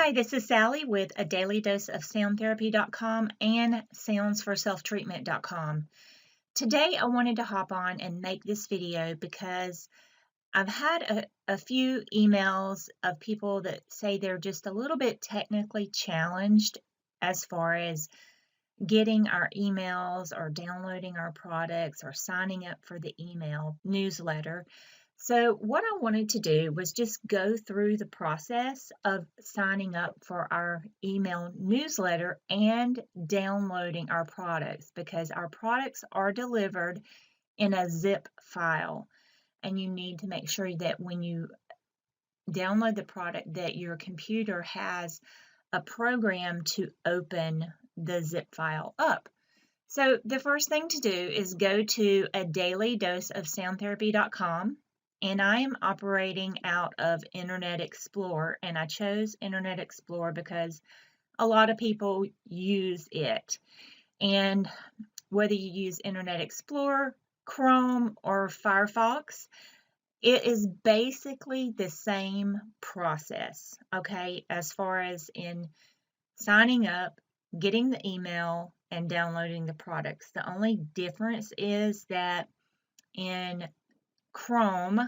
Hi, this is Sally with a daily dose of soundtherapy.com and soundsforselftreatment.com. Today I wanted to hop on and make this video because I've had a few emails of people that say they're just a little bit technically challenged as far as getting our emails or downloading our products or signing up for the email newsletter. So what I wanted to do was just go through the process of signing up for our email newsletter and downloading our products, because our products are delivered in a zip file, and you need to make sure that when you download the product that your computer has a program to open the zip file up. So the first thing to do is go to a dailydoseofsoundtherapy.com. And I am operating out of Internet Explorer, and I chose Internet Explorer because a lot of people use it. And whether you use Internet Explorer, Chrome, or Firefox, it is basically the same process, okay, as far as in signing up, getting the email, and downloading the products. The only difference is that in Chrome,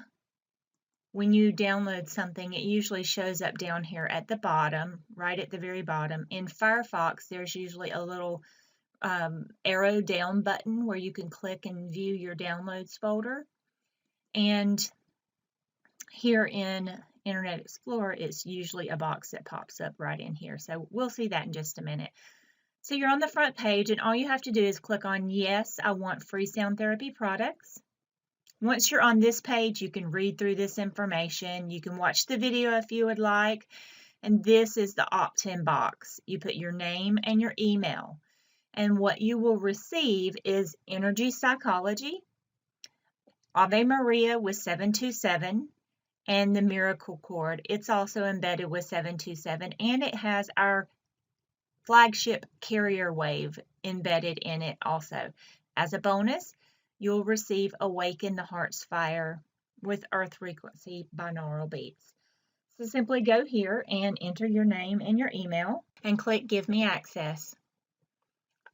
when you download something, it usually shows up down here at the bottom, right at the very bottom. In Firefox, there's usually a little arrow down button where you can click and view your downloads folder. And here in Internet Explorer, it's usually a box that pops up right in here. So we'll see that in just a minute. So you're on the front page, and all you have to do is click on Yes, I want free sound therapy products. Once you're on this page, you can read through this information. You can watch the video if you would like. And this is the opt-in box. You put your name and your email. And what you will receive is Energy Psychology, Ave Maria with 727, and the Miracle Cord. It's also embedded with 727, and it has our flagship carrier wave embedded in it also. As a bonus, you'll receive Awaken the Heart's Fire with Earth Frequency binaural beats. So simply go here and enter your name and your email and click Give Me Access.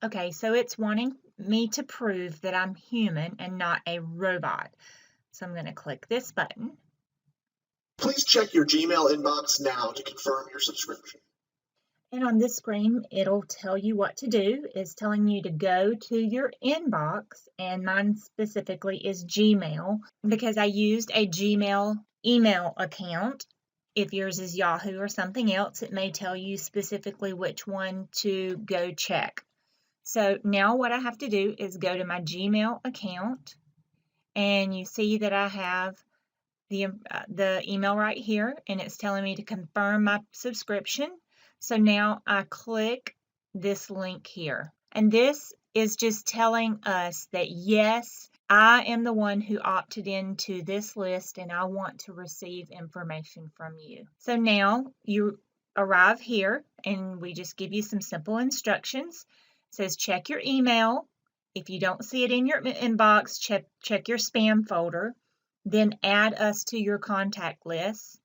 Okay, so it's wanting me to prove that I'm human and not a robot. So I'm going to click this button. Please check your Gmail inbox now to confirm your subscription. And on this screen, it'll tell you what to do. It's telling you to go to your inbox, and mine specifically is Gmail because I used a Gmail email account. If yours is Yahoo or something else, it may tell you specifically which one to go check. So now what I have to do is go to my Gmail account, and you see that I have the email right here, and it's telling me to confirm my subscription. So now I click this link here, and this is just telling us that yes, I am the one who opted into this list and I want to receive information from you. So now you arrive here and we just give you some simple instructions. It says check your email. If you don't see it in your inbox, check your spam folder. Then add us to your contact list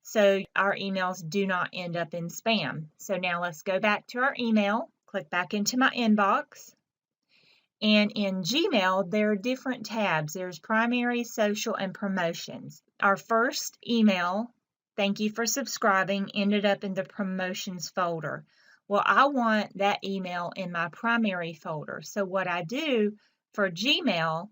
so our emails do not end up in spam. So now let's go back to our email, click back into my inbox. And in Gmail, there are different tabs. There's primary, social, and promotions. Our first email, thank you for subscribing, ended up in the promotions folder. Well, I want that email in my primary folder. So what I do for Gmail,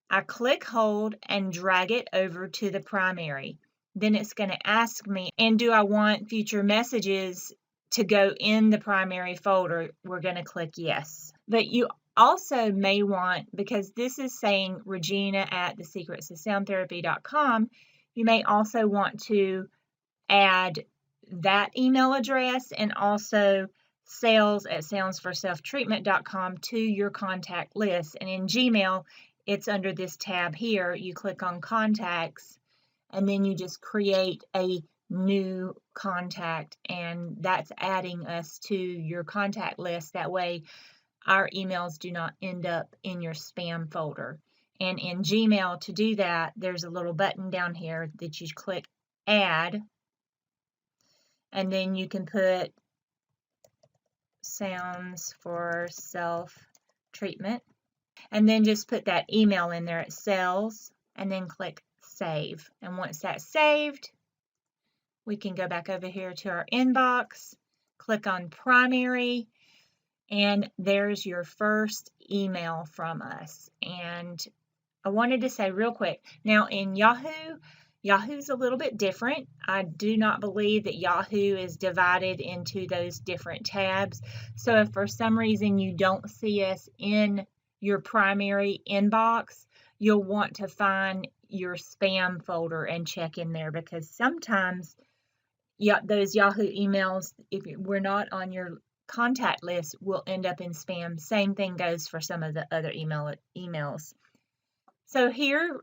I click hold and drag it over to the primary. Then it's going to ask me, and do I want future messages to go in the primary folder? We're going to click yes. But you also may want, because this is saying Regina@thesecretsofsoundtherapy.com, you may also want to add that email address and also sales@soundsforselftreatment.com to your contact list. And in Gmail, it's under this tab here. You click on contacts, and then you just create a new contact, and that's adding us to your contact list. That way our emails do not end up in your spam folder. And in Gmail, to do that, there's a little button down here that you click add, and then you can put sounds for self-treatment, and then just put that email in there at sales, and then click save. And once that's saved, we can go back over here to our inbox, click on primary, and there's your first email from us. And I wanted to say real quick, now in Yahoo's a little bit different. I do not believe that Yahoo is divided into those different tabs. So if for some reason you don't see us in your primary inbox, you'll want to find your spam folder and check in there, because sometimes those Yahoo emails, if we're not on your contact list, will end up in spam. Same thing goes for some of the other emails. So here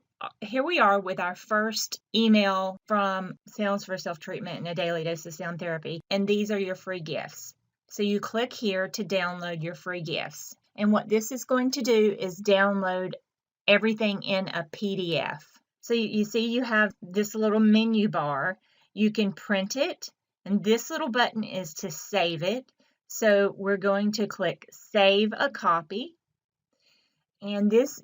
we are with our first email from Sales for Self-Treatment and a Daily Dose of Sound Therapy, and these are your free gifts. So you click here to download your free gifts. And what this is going to do is download everything in a PDF. So you see you have this little menu bar. You can print it, and this little button is to save it. So we're going to click Save a Copy, and this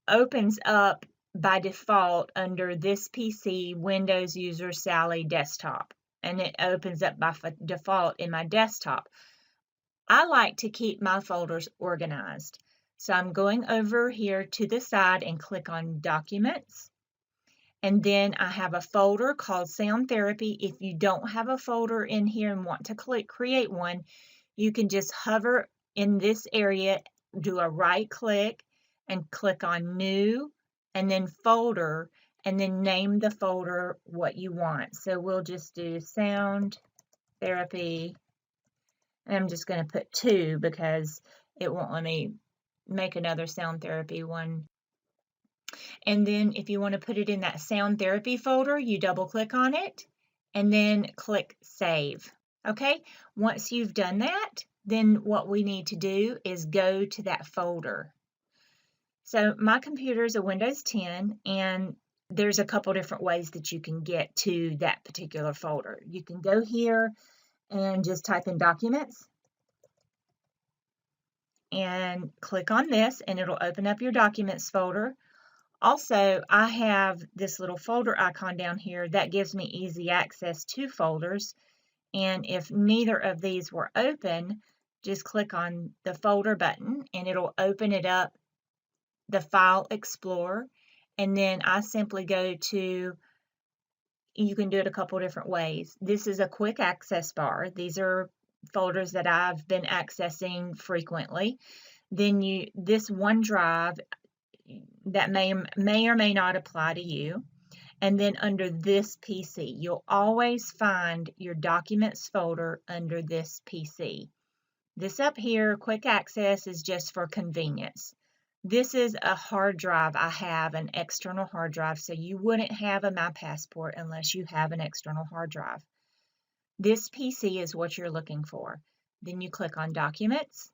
opens up by default under this PC, Windows User Sally Desktop, and it opens up by default in my desktop. I like to keep my folders organized, so I'm going over here to the side and click on Documents. And then I have a folder called Sound Therapy. If you don't have a folder in here and want to create one, you can just hover in this area, do a right click, and click on New, and then Folder, and then name the folder what you want. So we'll just do Sound Therapy, and I'm just going to put 2 because it won't let me make another Sound Therapy one. And then if you want to put it in that Sound Therapy folder, you double click on it and then click Save. Okay, once you've done that, then what we need to do is go to that folder. So my computer is a Windows 10, and there's a couple different ways that you can get to that particular folder. You can go here and just type in Documents and click on this, and it'll open up your Documents folder. Also, I have this little folder icon down here that gives me easy access to folders. And if neither of these were open, just click on the folder button and it'll open it up, the File Explorer. And then I simply go to, you can do it a couple different ways. This is a quick access bar. These are folders that I've been accessing frequently. Then this OneDrive, that may or may not apply to you. And then under this PC, you'll always find your Documents folder under this PC. This up here, Quick Access, is just for convenience. This is a hard drive. I have an external hard drive, so you wouldn't have a My Passport unless you have an external hard drive. This PC is what you're looking for. Then you click on Documents.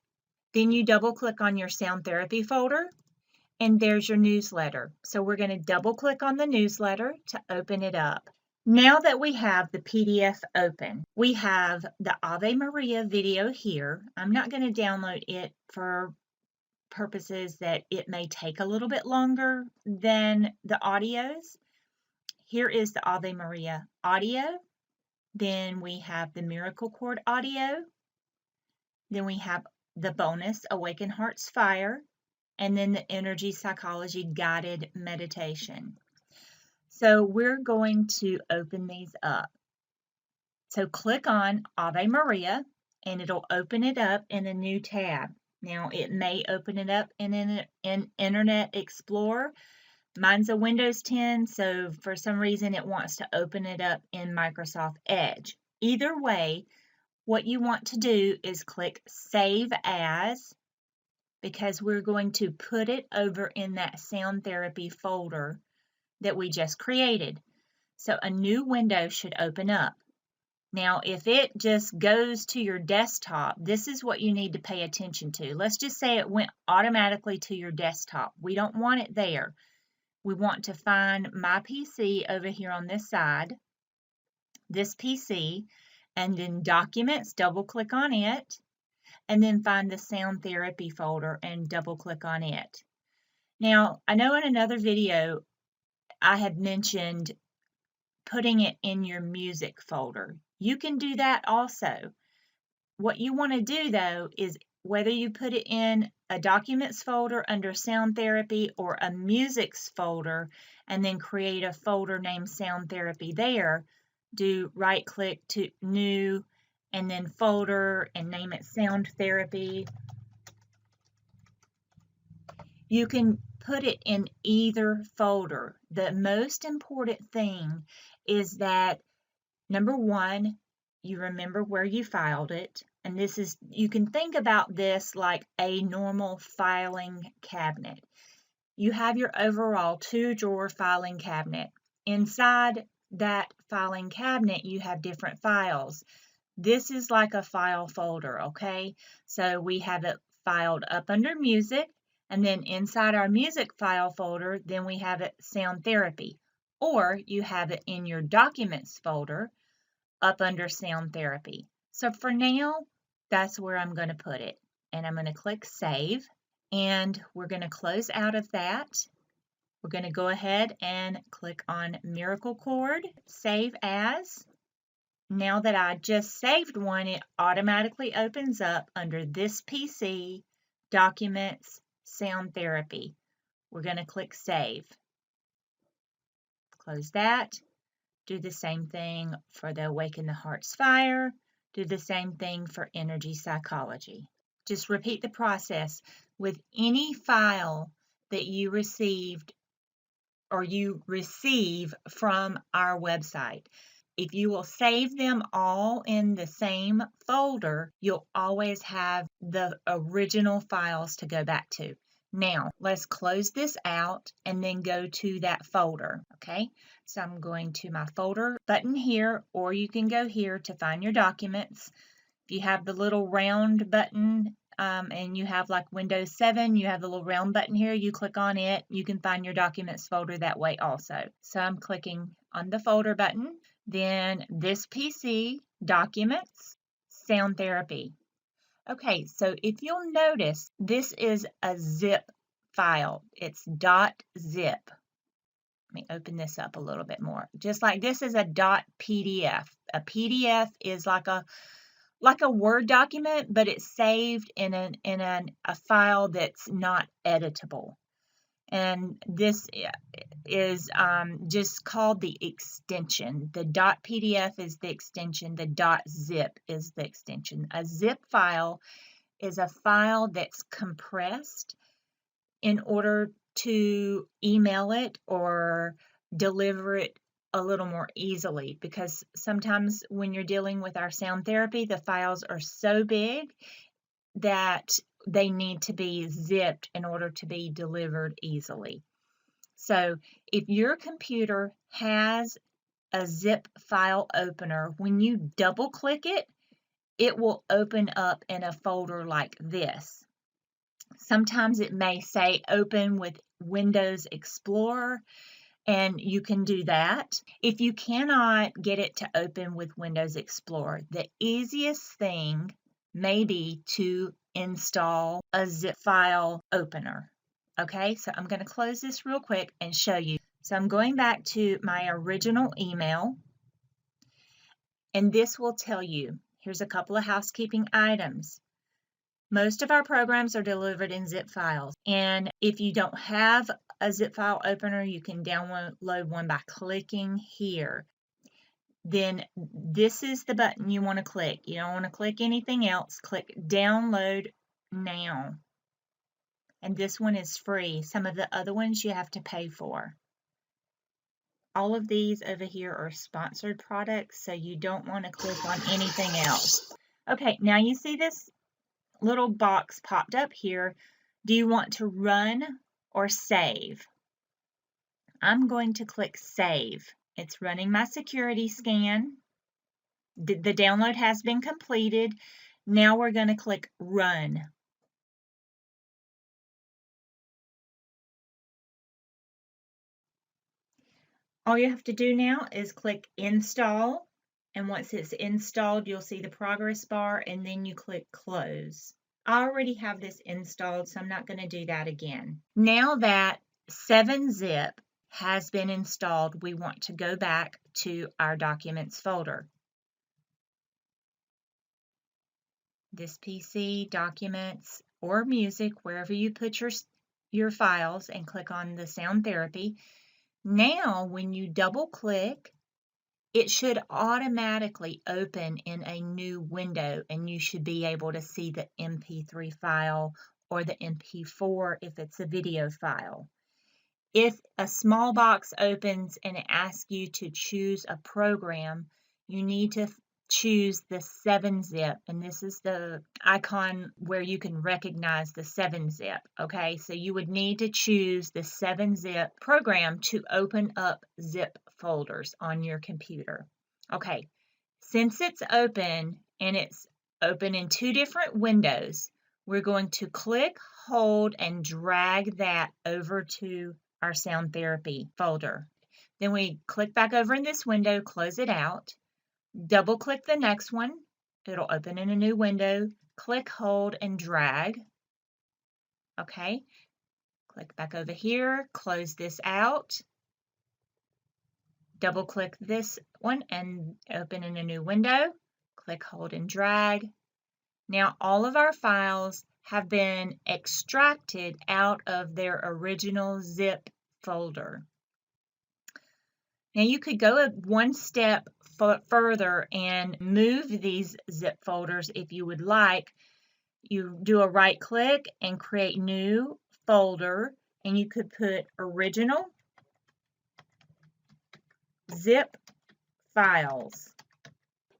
Then you double click on your Sound Therapy folder. And there's your newsletter. So we're going to double click on the newsletter to open it up. Now that we have the PDF open, we have the Ave Maria video here. I'm not going to download it for purposes that it may take a little bit longer than the audios. Here is the Ave Maria audio. Then we have the Miracle Chord audio. Then we have the bonus Awaken Heart's Fire. And then the Energy Psychology Guided Meditation. So we're going to open these up. So click on Ave Maria, and it'll open it up in a new tab. Now it may open it up in Internet Explorer. Mine's a Windows 10, so for some reason it wants to open it up in Microsoft Edge. Either way, what you want to do is click Save As, because we're going to put it over in that Sound Therapy folder that we just created. So a new window should open up. Now, if it just goes to your desktop, this is what you need to pay attention to. Let's just say it went automatically to your desktop. We don't want it there. We want to find My PC over here on this side, this PC, and then Documents, double click on it, and then find the Sound Therapy folder and double click on it. Now, I know in another video I had mentioned putting it in your music folder. You can do that also. What you want to do though is whether you put it in a Documents folder under Sound Therapy or a Musics folder and then create a folder named Sound Therapy there, do right click to New and then Folder and name it Sound Therapy. You can put it in either folder. The most important thing is that number one, you remember where you filed it. And this is, you can think about this like a normal filing cabinet. You have your overall 2-drawer filing cabinet. Inside that filing cabinet, you have different files. This is like a file folder, okay? So we have it filed up under Music, and then inside our Music file folder, then we have it Sound Therapy. Or you have it in your Documents folder, up under Sound Therapy. So for now, that's where I'm going to put it. And I'm going to click Save. And we're going to close out of that. We're going to go ahead and click on Miracle Chord, Save As. Now that I just saved one, it automatically opens up under this PC, Documents, Sound Therapy. We're going to click Save. Close that. Do the same thing for the Awaken the Heart's Fire. Do the same thing for Energy Psychology. Just repeat the process with any file that you received or you receive from our website. If you will save them all in the same folder, you'll always have the original files to go back to. Now, let's close this out and then go to that folder, okay? So I'm going to my folder button here, or you can go here to find your documents. If you have the little round button and you have like Windows 7, you have the little round button here, you click on it, you can find your documents folder that way also. So I'm clicking on the folder button, then this PC, Documents, Sound Therapy. Okay, so if you'll notice, this is a zip file. It's .zip. Let me open this up a little bit more. Just like this is a .pdf. A PDF is like a Word document, but it's saved in a file that's not editable. And this is just called the extension. The .pdf is the extension. The .zip is the extension. A zip file is a file that's compressed in order to email it or deliver it a little more easily, because sometimes when you're dealing with our sound therapy, the files are so big that they need to be zipped in order to be delivered easily. So if your computer has a zip file opener, when you double click it, it will open up in a folder like this. Sometimes it may say open with Windows Explorer, and you can do that. If you cannot get it to open with Windows Explorer, the easiest thing may be to install a zip file opener. Okay, so I'm going to close this real quick and show you. So I'm going back to my original email, and this will tell you, here's a couple of housekeeping items. Most of our programs are delivered in zip files, and if you don't have a zip file opener, you can download one by clicking here. Then this is the button you want to click. You don't want to click anything else. Click Download Now. And this one is free. Some of the other ones you have to pay for. All of these over here are sponsored products, so you don't want to click on anything else. Okay, now you see this little box popped up here. Do you want to run or save? I'm going to click Save. It's running my security scan. The download has been completed. Now we're going to click Run. All you have to do now is click Install, And once it's installed, you'll see the progress bar, and then you click close. I already have this installed, so I'm not going to do that again. Now that 7-zip has been installed, we want to go back to our documents folder. This PC, documents, or music, wherever you put your files, and click on the sound therapy. Now, when you double click, it should automatically open in a new window, and you should be able to see the MP3 file or the MP4 if it's a video file. If a small box opens and it asks you to choose a program, you need to choose the 7-zip, and this is the icon where you can recognize the 7-zip, okay? So you would need to choose the 7-zip program to open up zip folders on your computer. Okay, since it's open and it's open in 2 different windows, we're going to click, hold, and drag that over to our sound therapy folder. Then we click back over in this window, close it out. Double click the next one, it'll open in a new window, click, hold, and drag. Okay, click back over here, close this out, double click this one and open in a new window, click, hold, and drag. Now all of our files have been extracted out of their original zip folder. Now you could go one step further and move these zip folders if you would like. You do a right click and create new folder, and you could put original zip files.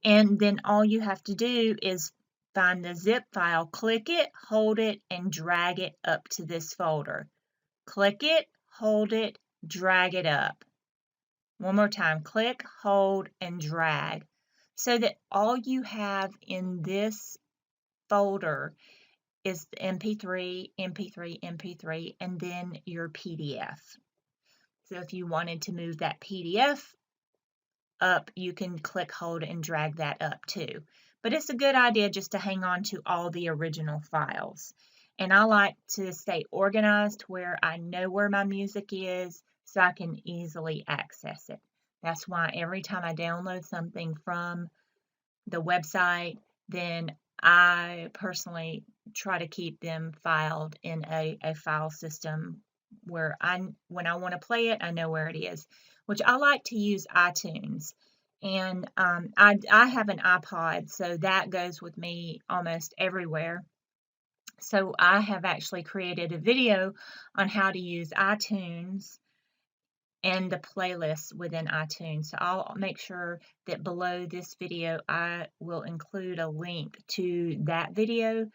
And then all you have to do is find the zip file, click it, hold it, and drag it up to this folder. Click it, hold it, drag it up. One more time, click, hold, and drag, so that all you have in this folder is the MP3, MP3, MP3, and then your PDF. So if you wanted to move that PDF up, you can click, hold, and drag that up too. But it's a good idea just to hang on to all the original files. And I like to stay organized where I know where my music is, so I can easily access it. That's why every time I download something from the website, then I personally try to keep them filed in a file system where when I want to play it, I know where it is, which I like to use iTunes. And I have an iPod, so that goes with me almost everywhere. So I have actually created a video on how to use iTunes and the playlist within iTunes. So I'll make sure that below this video I will include a link to that video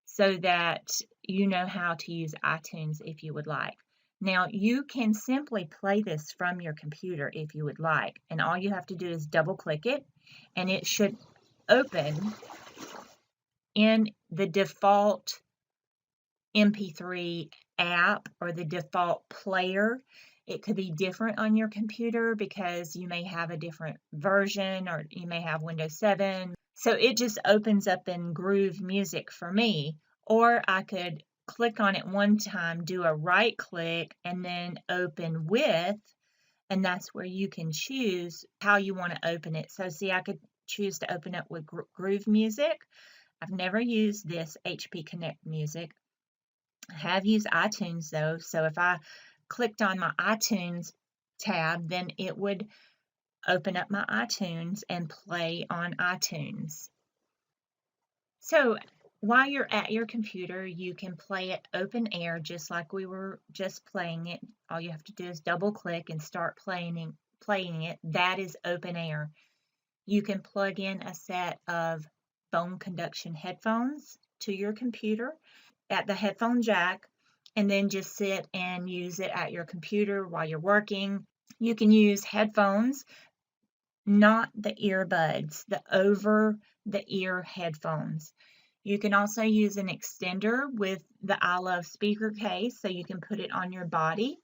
so that you know how to use iTunes if you would like. Now you can simply play this from your computer if you would like, and all you have to do is double click it and it should open in the default MP3 app or the default player. It could be different on your computer because you may have a different version or you may have Windows 7. So it just opens up in Groove Music for me. Or I could click on it one time, do a right click, and then open with, and that's where you can choose how you want to open it. So see, I could choose to open it with Groove Music. I've never used this HP Connect Music. I have used iTunes though, so if I clicked on my iTunes tab, then it would open up my iTunes and play on iTunes. So while you're at your computer, you can play it open air just like we were just playing it. All you have to do is double click and start playing it. That is open air. You can plug in a set of bone conduction headphones to your computer at the headphone jack, and then just sit and use it at your computer while you're working. You can use headphones, not the earbuds, the over-the-ear headphones. You can also use an extender with the I Love speaker case, so you can put it on your body.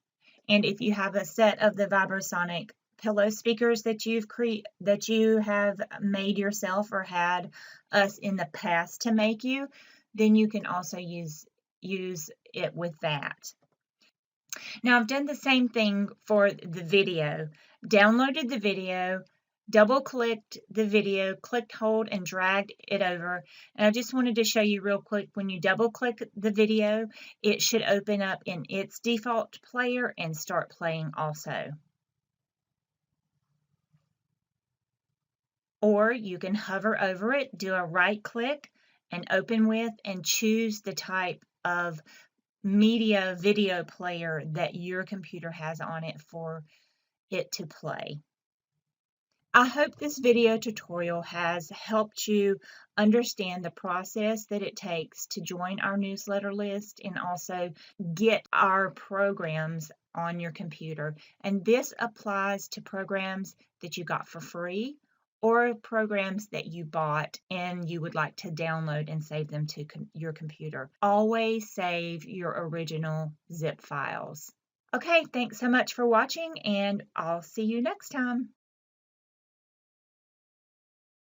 And if you have a set of the Vibrosonic pillow speakers that you have made yourself or had us in the past to make you, then you can also use it with that. Now I've done the same thing for the video. Downloaded the video, double-clicked the video, clicked, hold, and dragged it over. And I just wanted to show you real quick, when you double-click the video, it should open up in its default player and start playing also. Or you can hover over it, do a right-click, and open with, and choose the type of media video player that your computer has on it for it to play. I hope this video tutorial has helped you understand the process that it takes to join our newsletter list and also get our programs on your computer. And this applies to programs that you got for free or programs that you bought and you would like to download and save them to your computer. Always save your original zip files. Okay, thanks so much for watching, and I'll see you next time.